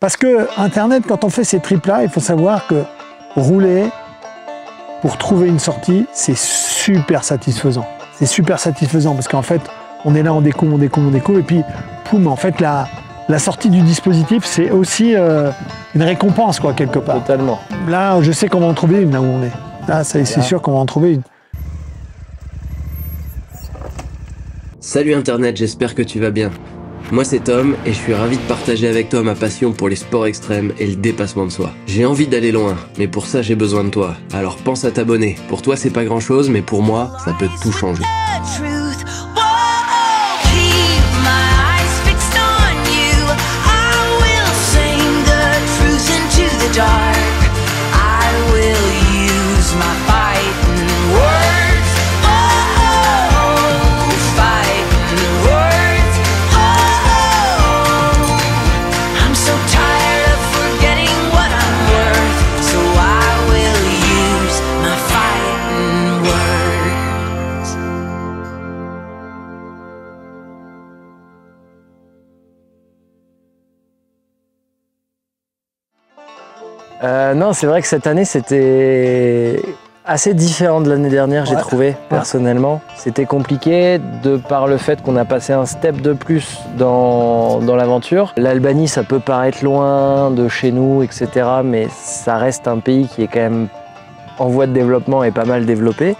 Parce que Internet, quand on fait ces trips-là, il faut savoir que rouler pour trouver une sortie, c'est super satisfaisant. C'est super satisfaisant parce qu'en fait, on est là, on découvre, et puis, poum, en fait, la sortie du dispositif, c'est aussi une récompense, quoi, quelque part. Totalement. Là, je sais qu'on va en trouver une, là où on est. Là, c'est sûr qu'on va en trouver une. Salut Internet, j'espère que tu vas bien. Moi c'est Tom et je suis ravi de partager avec toi ma passion pour les sports extrêmes et le dépassement de soi. J'ai envie d'aller loin, mais pour ça j'ai besoin de toi. Alors pense à t'abonner. Pour toi c'est pas grand chose, mais pour moi, ça peut tout changer. Non, c'est vrai que cette année, c'était assez différent de l'année dernière, j'ai trouvé, personnellement. C'était compliqué de par le fait qu'on a passé un step de plus dans l'aventure. L'Albanie, ça peut paraître loin de chez nous, etc., mais ça reste un pays qui est quand même en voie de développement et pas mal développé.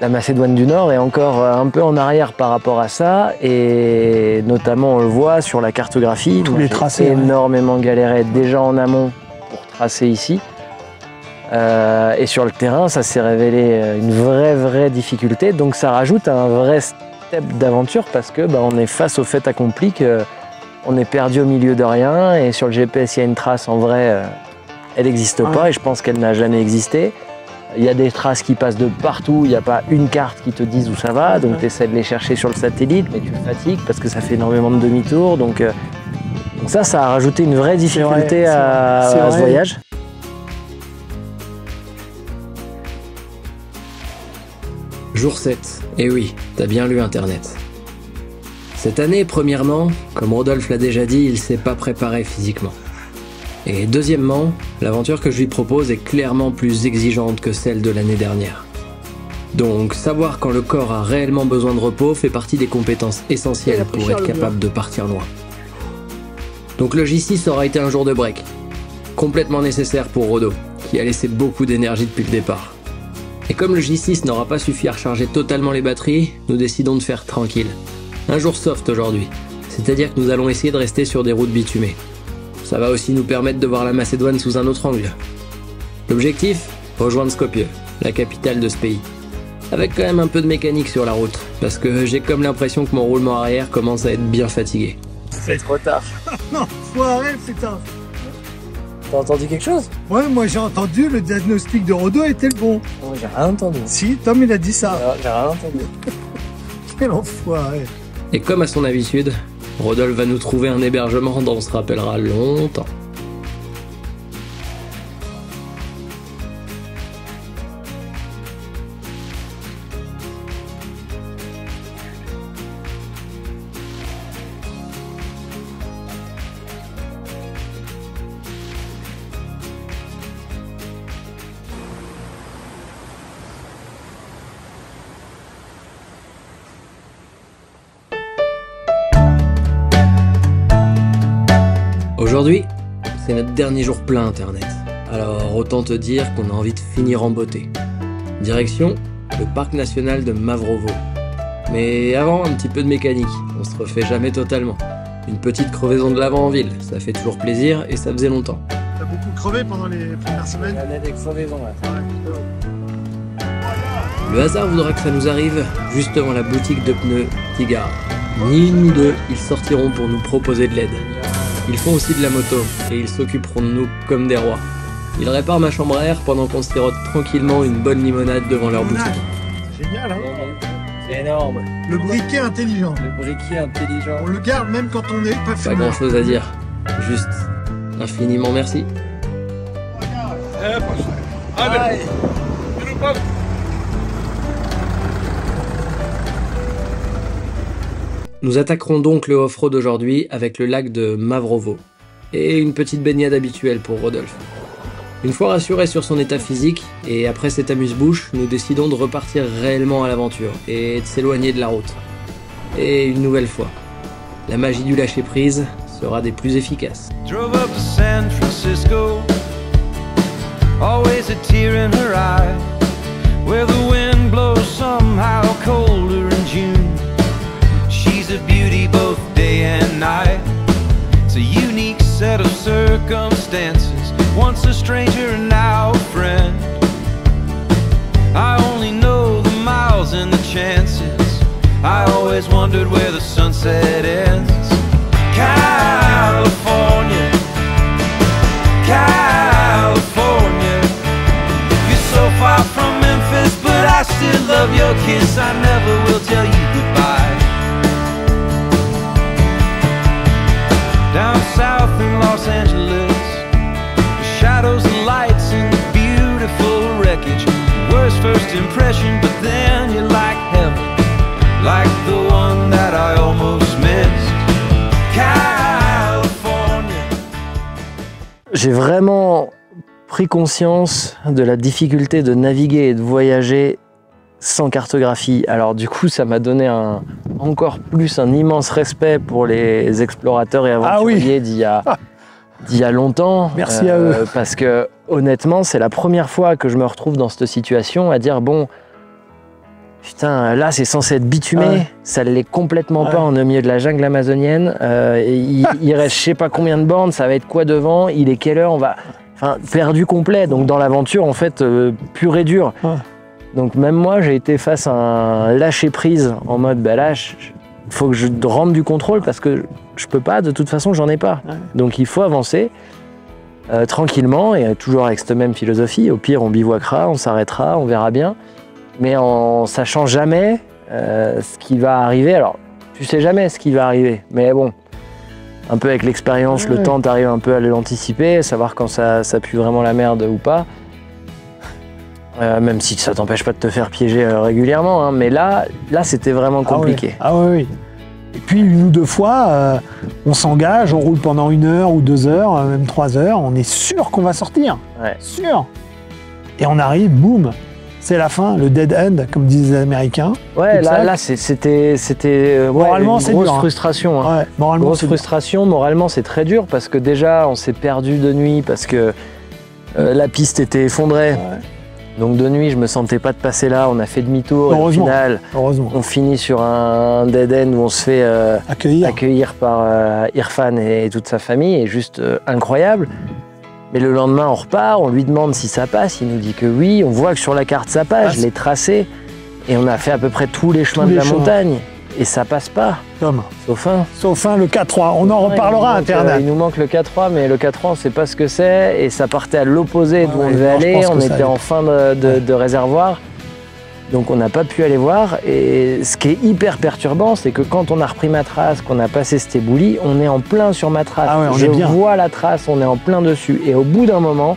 La Macédoine du Nord est encore un peu en arrière par rapport à ça, et notamment on le voit sur la cartographie. Tous les tracés. Énormément galéré déjà en amont pour tracer ici. Et sur le terrain, ça s'est révélé une vraie difficulté. Donc ça rajoute un vrai step d'aventure parce que on est face au fait accompli qu'on est perdu au milieu de rien. Et sur le GPS, il y a une trace, en vrai, elle n'existe pas et je pense qu'elle n'a jamais existé. Il y a des traces qui passent de partout, il n'y a pas une carte qui te dise où ça va. Donc tu essaies de les chercher sur le satellite, mais tu fatigues parce que ça fait énormément de demi-tours. Donc ça a rajouté une vraie difficulté à ce voyage. Jour 7. Et oui, t'as bien lu Internet. Cette année, premièrement, comme Rodolphe l'a déjà dit, il s'est pas préparé physiquement. Et deuxièmement, l'aventure que je lui propose est clairement plus exigeante que celle de l'année dernière. Donc, savoir quand le corps a réellement besoin de repos fait partie des compétences essentielles pour être capable de partir loin. Donc le J6 aura été un jour de break, complètement nécessaire pour Rodo, qui a laissé beaucoup d'énergie depuis le départ. Et comme le J6 n'aura pas suffi à recharger totalement les batteries, nous décidons de faire tranquille. Un jour soft aujourd'hui, c'est-à-dire que nous allons essayer de rester sur des routes bitumées. Ça va aussi nous permettre de voir la Macédoine sous un autre angle. L'objectif ? Rejoindre Skopje, la capitale de ce pays. Avec quand même un peu de mécanique sur la route, parce que j'ai comme l'impression que mon roulement arrière commence à être bien fatigué. C'est trop tard. Non, faut arrêter, putain. T'as entendu quelque chose? Ouais, moi j'ai entendu, le diagnostic de Rodo était le bon. Oh, j'ai rien entendu. Si, Tom il a dit ça. J'ai rien entendu. Quel enfoiré. Et comme à son habitude, Rodolphe va nous trouver un hébergement dont on se rappellera longtemps. Aujourd'hui, c'est notre dernier jour plein Internet. Alors autant te dire qu'on a envie de finir en beauté. Direction, le parc national de Mavrovo. Mais avant, un petit peu de mécanique, on se refait jamais totalement. Une petite crevaison de l'avant en ville, ça fait toujours plaisir et ça faisait longtemps. T'as beaucoup crevé pendant les premières semaines? Il y a des crevaisons là. Le hasard voudra que ça nous arrive juste devant la boutique de pneus Tigara. Ni une ni deux, ils sortiront pour nous proposer de l'aide. Ils font aussi de la moto, et ils s'occuperont de nous comme des rois. Ils réparent ma chambre à air pendant qu'on sirote tranquillement une bonne limonade devant leur boutique. C'est génial, hein? C'est énorme. Le briquet intelligent. Le briquet intelligent. On le garde même quand on n'est pas Pas fumeur. grand chose à dire, juste infiniment merci. Nous attaquerons donc le off-road aujourd'hui avec le lac de Mavrovo. et une petite baignade habituelle pour Rodolphe. Une fois rassuré sur son état physique, et après cet amuse-bouche, nous décidons de repartir réellement à l'aventure et de s'éloigner de la route. Et une nouvelle fois, la magie du lâcher-prise sera des plus efficaces. Drove up to San Francisco, always a tear in her eye, where the wind blows somehow colder in June. She's a beauty both day and night. It's a unique set of circumstances, once a stranger and now a friend. I only know the miles and the chances, I always wondered where the sunset ends. California, California, you're so far from Memphis, but I still love your kiss. I never will tell you goodbye. Down south in Los Angeles, the shadows and lights and the beautiful wreckage. Worst first impression, but then you're like heaven, like the one that I almost missed. J'ai vraiment pris conscience de la difficulté de naviguer et de voyager sans cartographie. Alors du coup, ça m'a donné encore plus un immense respect pour les explorateurs et aventuriers d'il y a longtemps. Merci à eux. Parce que honnêtement, c'est la première fois que je me retrouve dans cette situation à dire bon, putain, là c'est censé être bitumé, ça ne l'est complètement pas, on est au milieu de la jungle amazonienne, il reste je sais pas combien de bornes, ça va être quoi devant, il est quelle heure, on va... Enfin, perdu complet, donc dans l'aventure en fait, pure et dure. Donc même moi j'ai été face à un lâcher-prise en mode, bah là, il faut que je rende du contrôle parce que je peux pas, de toute façon j'en ai pas. Donc il faut avancer tranquillement et toujours avec cette même philosophie, au pire on bivouaquera, on s'arrêtera, on verra bien. Mais en sachant jamais ce qui va arriver. Alors, tu sais jamais ce qui va arriver, mais bon, un peu avec l'expérience, le temps, t'arrives un peu à l'anticiper, savoir quand ça pue vraiment la merde ou pas. Même si ça t'empêche pas de te faire piéger régulièrement, hein, mais là c'était vraiment compliqué. Ah oui. Et puis une ou deux fois, on s'engage, on roule pendant 1 heure ou 2 heures, même 3 heures, on est sûr qu'on va sortir. Sûr. Et on arrive, boum. C'est la fin, le dead end, comme disent les Américains. Ouais, là c'était moralement, une grosse dur, frustration. Hein. Ouais, moralement, grosse frustration, moralement c'est très dur parce que déjà on s'est perdu de nuit parce que la piste était effondrée. Ouais. Donc de nuit je me sentais pas de passer là, on a fait demi-tour et au final on finit sur un dead end où on se fait accueillir par Irfan et toute sa famille, et juste incroyable. Mais le lendemain, on repart, on lui demande si ça passe, il nous dit que oui, on voit que sur la carte ça passe, je l'ai tracé, et on a fait à peu près tous les chemins de la montagne, et ça passe pas. Sauf un. Le K3, on en reparlera à Internet. Il nous manque le K3, mais le K3, on sait pas ce que c'est, et ça partait à l'opposé d'où on devait aller, on était en fin de réservoir. Donc on n'a pas pu aller voir, et ce qui est hyper perturbant, c'est que quand on a repris ma trace, qu'on a passé cet éboulis, on est en plein sur ma trace. Je vois la trace, on est en plein dessus. Et au bout d'un moment,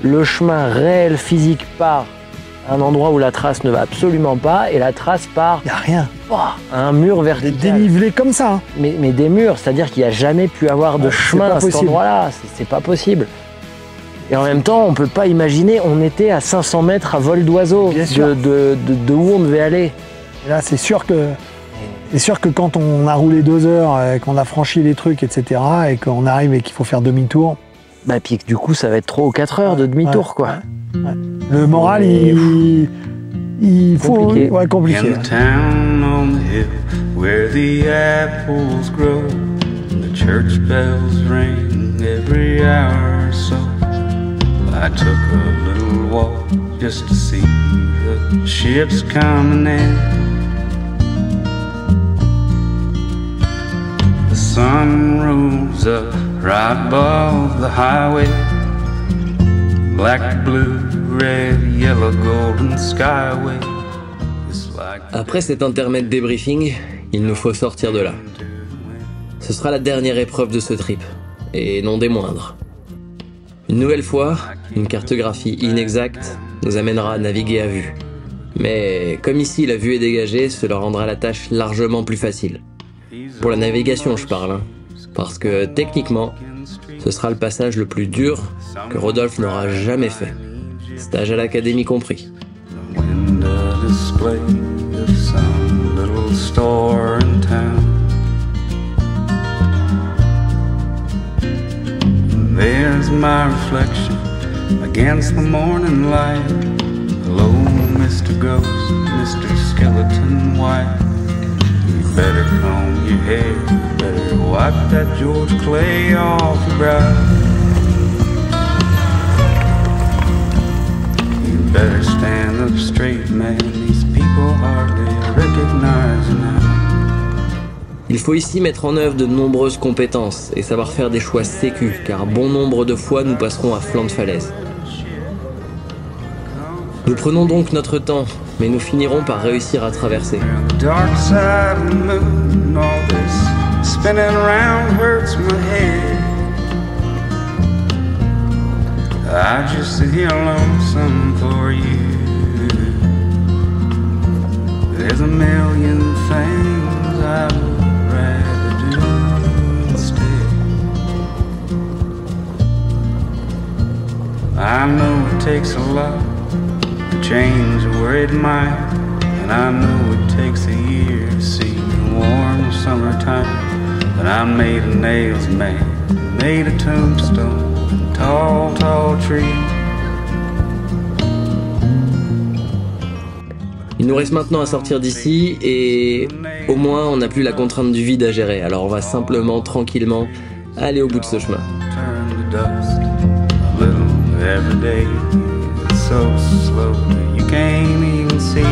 le chemin réel, physique part à un endroit où la trace ne va absolument pas, et la trace part... Il n'y a rien. À un mur vertical. Dénivelé comme ça. Hein. Mais des murs, c'est-à-dire qu'il n'y a jamais pu avoir de chemin à cet endroit-là. C'est pas possible. Et en même temps, on ne peut pas imaginer, on était à 500 mètres à vol d'oiseau de où on devait aller. Et là, c'est sûr que quand on a roulé 2 heures, qu'on a franchi les trucs, etc., et qu'on arrive et qu'il faut faire demi-tour... Bah, puis du coup, ça va être 3 ou 4 heures de demi-tour, quoi. Ouais. Le moral, il faut... Compliqué. Ouais, compliqué. In the town on the hill, where the apples grow, the church bells ring every hour or so. I took a little walk just to see the ships coming in. The sun rose up right above the highway. Black, blue, red, yellow, golden skyway. Après cet intermède débriefing, il nous faut sortir de là. Ce sera la dernière épreuve de ce trip, et non des moindres. Une nouvelle fois, une cartographie inexacte nous amènera à naviguer à vue. Mais comme ici la vue est dégagée, cela rendra la tâche largement plus facile. Pour la navigation je parle, hein, parce que techniquement, Ce sera le passage le plus dur que Rodolphe n'aura jamais fait, stage à l'académie compris. Window display of some little store in town. There's my reflection against the morning light. Hello, Mr. Ghost, Mr. Skeleton White. You better comb your hair, better wipe that George Clay off your brow. You better stand up straight, man, these people hardly recognize you now. Il faut ici mettre en œuvre de nombreuses compétences et savoir faire des choix sécus, car bon nombre de fois nous passerons à flanc de falaise. Nous prenons donc notre temps, mais nous finirons par réussir à traverser. The dark side of the moon, all this spinning around hurts my head. I just sit here lonesome for you. There's a million things I would rather do instead. I know it takes a lot to change a worried mind, and I know it takes a year to see the warm summertime. But I'm made of nails, man, made of tombstone and tall, tall trees. Il nous reste maintenant à sortir d'ici et au moins on n'a plus la contrainte du vide à gérer. Alors on va simplement, tranquillement, aller au bout de ce chemin. Turn to dust a little every day. It's so slow that you can't even see.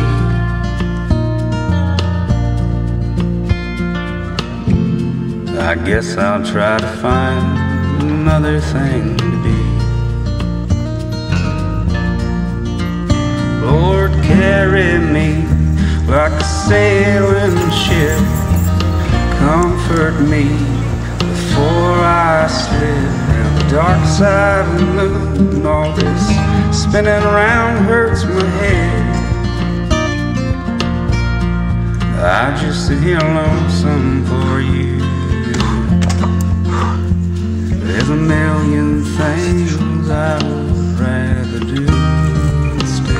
I guess I'll try to find another thing to be. Lord, carry me like a sailing ship. Comfort me before I slip down the dark side of the moon. All this spinning around hurts my head. I just sit here lonesome for you. There's a million things I would rather do instead.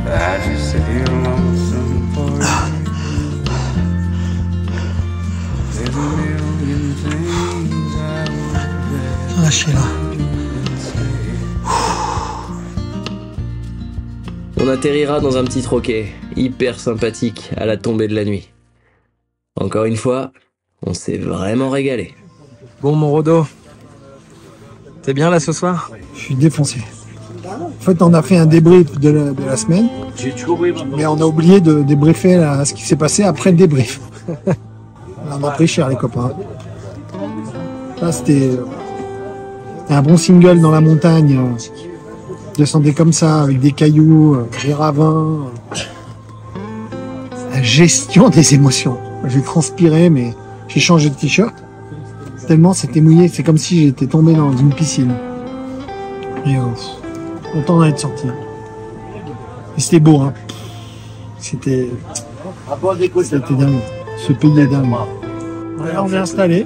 I just sit here lonesome for you. There's a million things I would rather Lâchez-la. do instead. On atterrira dans un petit troquet, hyper sympathique à la tombée de la nuit. Encore une fois, on s'est vraiment régalé. Bon, mon Rodo, t'es bien là ce soir? Je suis défoncé. En fait, on a fait un débrief de la semaine, mais on a oublié de débriefer ce qui s'est passé après le débrief. On a pris cher, les copains. Là, c'était un bon single dans la montagne. Descendait comme ça, avec des cailloux, des ravins. La gestion des émotions. J'ai transpiré, mais j'ai changé de t-shirt. Tellement c'était mouillé, c'est comme si j'étais tombé dans une piscine. Et content d'en être sorti. Et c'était beau, hein. C'était dingue. Ce pays est dingue. Là, on est installé.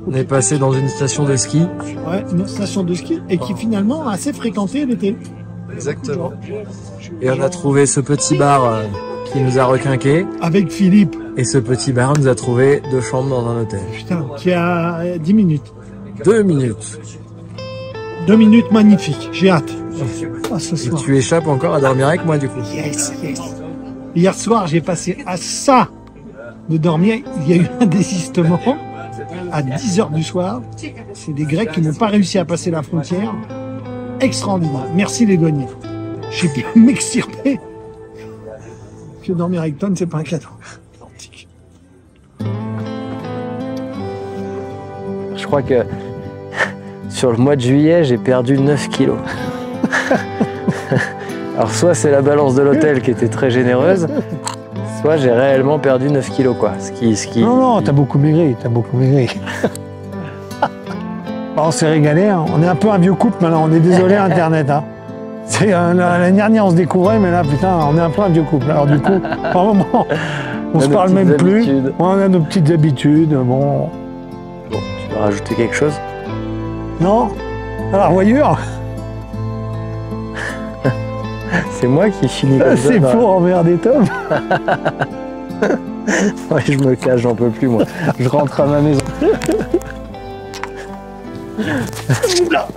On est passé dans une station de ski. Ouais, une station de ski et qui finalement assez fréquentée l'été. Exactement. Et on a trouvé ce petit bar qui nous a requinqué. Avec Philippe. Et ce petit bar nous a trouvé 2 chambres dans un hôtel. Putain, qui a 10 minutes. 2 minutes. 2 minutes magnifiques, j'ai hâte. Ah, ce Et soir. tu échappes encore à dormir avec moi du coup. Yes, yes. Hier soir, j'ai passé à ça de dormir. Il y a eu un désistement à 10h du soir. C'est des Grecs qui n'ont pas réussi à passer la frontière. Extraordinaire. Merci les douaniers. J'ai pu m'extirper. Que dormir avec Ton, c'est pas un cadeau. Je crois que sur le mois de juillet, j'ai perdu 9 kilos. Alors soit c'est la balance de l'hôtel qui était très généreuse, soit j'ai réellement perdu 9 kilos quoi. Ce qui... Non, t'as beaucoup maigri, Bon, on s'est régalé, hein. On est un peu un vieux couple maintenant, on est désolé Internet. Hein. L'année dernière on se découvrait, mais là putain, on est un peu un vieux couple. Alors du coup, par moment, On se nos parle même petites plus. habitudes. On a nos petites habitudes. Bon. Bon, tu veux rajouter quelque chose? Non? À la revoyure? C'est moi qui finis comme ça. C'est pour emmerder Tom. Ouais, je me cache, j'en peux plus moi. Je rentre à ma maison. Oula.